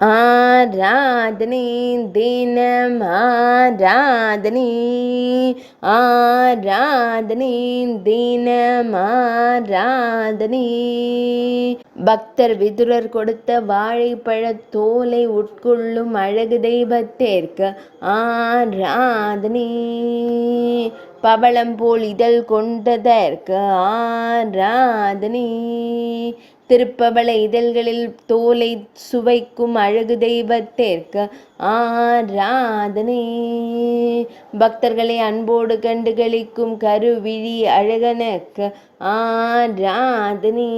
ஆராதனை தினம் ஆராதனை, ஆராதனை தினம் ஆராதனை. பக்தர் விதுரர் கொடுத்த வாழைப்பழத் தோலை உட்கொள்ளும் அழகு தெய்வத்திற்கு ஆராதனை. பவளம் போல் இதழ் கொண்டதற்கு ஆராதனை. திருப்பவள இதழ்களில் தோலை சுவைக்கும் அழகு தெய்வத்திற்கு ஆராதனை. பக்தர்களை அன்போடு கண்டுகளிக்கும் கருவிழி அழகனுக்கு ஆராதனை.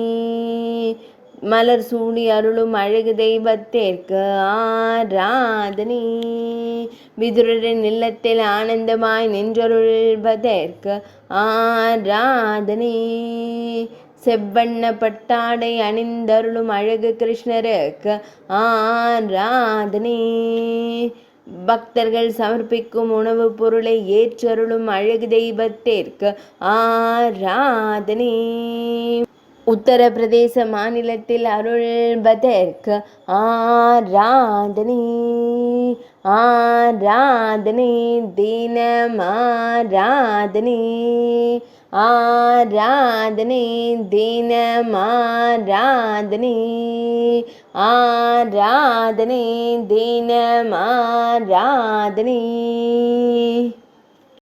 மலர் சூடி அருளும் அழகு தெய்வத்திற்கு ஆராதனை. விதுரரின் இல்லத்தில் ஆனந்தமாய் நின்றருள்வதற்கு ஆராதனை. செவ்வண்ண பட்டாடை அணிந்தருளும் அழகு கிருஷ்ணருக்கு ஆராதனை. பக்தர்கள் சமர்ப்பிக்கும் உணவுப் பொருளை ஏற்றருளும் அழகு தெய்வத்திற்கு ஆராதனை. உத்தரப்பிரதேச மாநிலத்தில் அருள்வதற்கு ஆராதனை. ஆராதனை தினம் ஆராதனை, ஆராதனை தினம் ஆராதனை, ஆராதனை தினம் ஆராதனை.